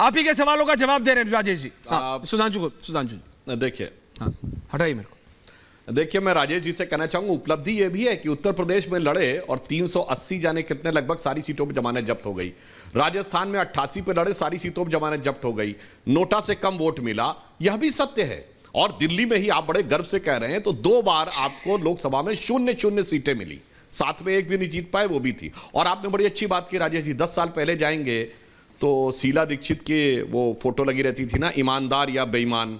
आप ही के सवालों का जवाब दे रहे हैं राजेश जी। सुधांशु जी देखिए, हाँ हटाइए मेरे को। देखिए, मैं राजेश जी से कहना चाहूंगा, उपलब्धि यह भी है कि उत्तर प्रदेश में लड़े और 380 जाने कितने लगभग सारी सीटों पर जमानत जब्त हो गई। राजस्थान में 88 पे लड़े, सारी सीटों पर जमानत जब्त हो गई। नोटा से कम वोट मिला, यह भी सत्य है। और दिल्ली में ही आप बड़े गर्व से कह रहे हैं, तो 2 बार आपको लोकसभा में 0-0 सीटें मिली, साथ में एक भी नहीं जीत पाए, वो भी थी। और आपने बड़ी अच्छी बात की राजेश जी, 10 साल पहले जाएंगे तो शीला दीक्षित की वो फोटो लगी रहती थी ना, ईमानदार या बेईमान।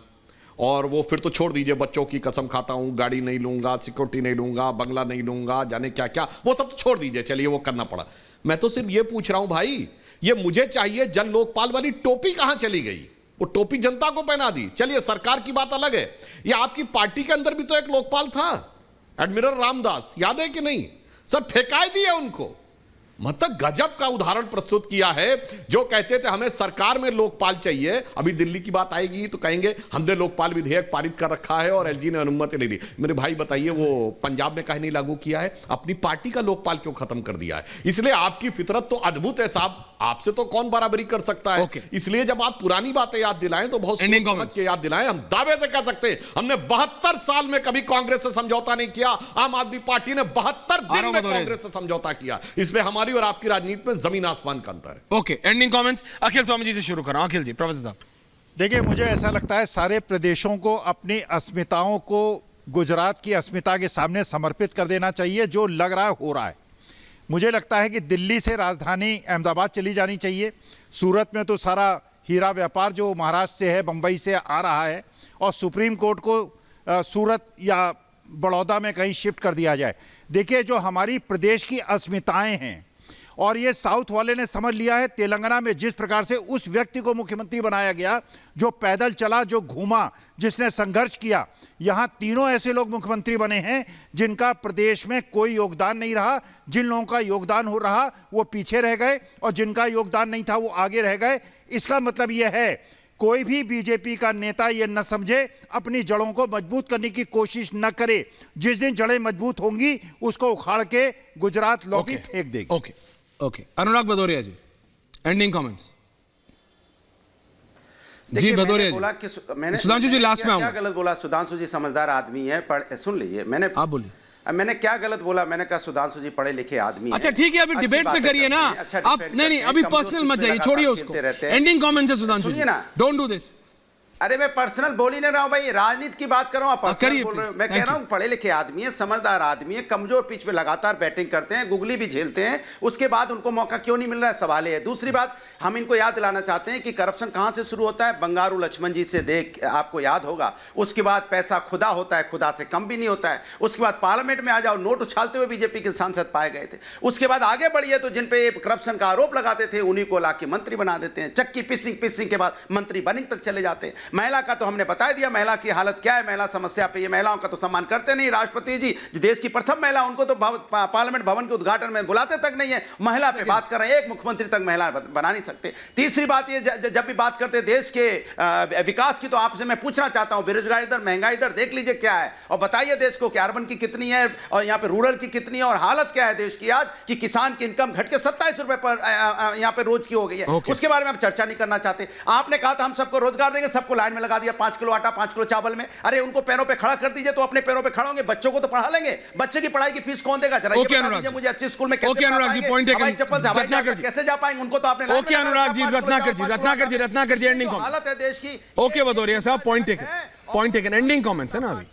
और वो फिर तो छोड़ दीजिए, बच्चों की कसम खाता हूं, गाड़ी नहीं लूंगा, सिक्योरिटी नहीं लूंगा, बंगला नहीं लूंगा, जाने क्या क्या, वो सब तो छोड़ दीजिए, चलिए वो करना पड़ा। मैं तो सिर्फ ये पूछ रहा हूं भाई, ये मुझे चाहिए जन लोकपाल वाली टोपी कहां चली गई? वो टोपी जनता को पहना दी। चलिए सरकार की बात अलग है, ये आपकी पार्टी के अंदर भी तो एक लोकपाल था, एडमिरल रामदास, याद है कि नहीं? सर फेंकाई दिया उनको। मतलब गजब का उदाहरण प्रस्तुत किया है। जो कहते थे हमें सरकार में लोकपाल चाहिए, अभी दिल्ली की बात आएगी तो कहेंगे हमने लोकपाल विधेयक पारित कर रखा है और एलजी ने अनुमति नहीं दी। मेरे भाई बताइए, वो पंजाब में कहीं नहीं लागू किया है? अपनी पार्टी का लोकपाल क्यों खत्म कर दिया है? इसलिए आपकी फितरत तो अद्भुत है साहब, आपसे तो कौन बराबरी कर सकता है। इसलिए जब आप पुरानी बातें याद दिलाएं तो बहुत सोच समझ के याद दिलाएं। हम दावे से कह सकते हैं हमने 72 साल में कभी कांग्रेस से समझौता नहीं किया। आम आदमी पार्टी ने 72 दिन में कांग्रेस से समझौता किया। इसलिए हमारी और आपकी राजनीति में जमीन आसमान का अंतर है। ओके, एंडिंग कमेंट्स अखिल स्वामी जी से शुरू कर रहा हूं। अखिल जी, प्रोफेसर साहब। देखिए, मुझे ऐसा लगता है सारे प्रदेशों को अपनी अस्मिताओं को गुजरात की अस्मिता के सामने समर्पित कर देना चाहिए, जो लग रहा है हो रहा है। मुझे लगता है कि दिल्ली से राजधानी अहमदाबाद चली जानी चाहिए। सूरत में तो सारा हीरा व्यापार जो महाराष्ट्र से है, बंबई से आ रहा है, और सुप्रीम कोर्ट को सूरत या बड़ौदा में कहीं शिफ्ट कर दिया जाए। देखिए, जो हमारी प्रदेश की अस्मिताएं हैं, और ये साउथ वाले ने समझ लिया है। तेलंगाना में जिस प्रकार से उस व्यक्ति को मुख्यमंत्री बनाया गया जो पैदल चला, जो घूमा, जिसने संघर्ष किया, यहाँ तीनों ऐसे लोग मुख्यमंत्री बने हैं जिनका प्रदेश में कोई योगदान नहीं रहा। जिन लोगों का योगदान हो रहा वो पीछे रह गए, और जिनका योगदान नहीं था वो आगे रह गए। इसका मतलब यह है, कोई भी बीजेपी का नेता ये न समझे, अपनी जड़ों को मजबूत करने की कोशिश न करे। जिस दिन जड़ें मजबूत होंगी उसको उखाड़ के गुजरात लौकी फेंक देगी। ओके, अनुराग भदौरिया जी, एंडिंग कमेंट्स। जी भदौरिया जी, सुधांशु जी लास्ट में क्या गलत बोला? सुधांशु जी समझदार आदमी है, सुन लीजिए। आप बोलिए। मैंने क्या गलत बोला? मैंने कहा सुधांशु जी पढ़े लिखे आदमी। अच्छा ठीक है, अभी डिबेट पे करिए ना। आप नहीं, अभी पर्सनल मत जाइए, छोड़िए उसको। एंडिंग कमेंट्स है सुधांशु जी, डोंट डू दिस। अरे मैं पर्सनल बोल ही नहीं रहा हूं भाई, राजनीति की बात कर रहा हूं, आप पर्सनल बोल रहे हो। मैं कह रहा हूं पढ़े लिखे आदमी है, समझदार आदमी है, कमजोर पिच पे लगातार बैटिंग करते हैं, गुगली भी झेलते हैं, उसके बाद उनको मौका क्यों नहीं मिल रहा है, सवाल है। दूसरी बात, हम इनको याद दिलाना चाहते हैं कि करप्शन कहां से शुरू होता है। बंगारू लक्ष्मण जी से देख, आपको याद होगा। उसके बाद पैसा खुदा होता है, खुदा से कम भी नहीं होता है। उसके बाद पार्लियामेंट में आ जाओ, नोट उछालते हुए बीजेपी के सांसद पाए गए थे। उसके बाद आगे बढ़िए तो जिन पे करप्शन का आरोप लगाते थे उन्हीं को लाके मंत्री बना देते हैं। चक्की पिसिंग के बाद मंत्री बनिंग तक चले जाते हैं। महिला का तो हमने बता दिया, महिला की हालत क्या है, महिला समस्या पे। ये महिलाओं का तो सम्मान करते नहीं। राष्ट्रपति जी जो देश की प्रथम महिला, उनको तो पार्लियामेंट भवन के उद्घाटन में बुलाते तक नहीं है। महिला पे बात कर रहे हैं, एक मुख्यमंत्री तक महिला बना नहीं सकते। तीसरी बात ये, जब भी बात करते देश के विकास की, तो आपसे मैं पूछना चाहता हूं, बेरोजगारी दर, महंगाई दर देख लीजिए क्या है, और बताइए देश को कि अर्बन की कितनी है और यहाँ पे रूरल की कितनी है, और हालत क्या है देश की आज कि किसान की इनकम घट के 27 रुपए पर यहाँ पे रोज की हो गई है। उसके बारे में आप चर्चा नहीं करना चाहते। आपने कहा था हम सबको रोजगार देंगे, सबको लाइन में लगा दिया, 5 किलो आटा 5 किलो चावल में। अरे उनको पैरों पे खड़ा कर दीजिए तो अपने पैरों पे खड़ा होंगे, बच्चों को तो पढ़ा लेंगे। बच्चे की पढ़ाई की फीस कौन देगा? जरा ये बता दीजिए मुझे, अच्छे स्कूल में कैसे चप्पल से कैसे जा पाएंगे? उनको तो आपने ओके अनुराग जी, रत्नाकर जी एंडिंग कमेंट्स। हालत है देश की। ओके भदौरिया साहब, पॉइंट टेकन, एंडिंग कमेंट्स है ना अभी।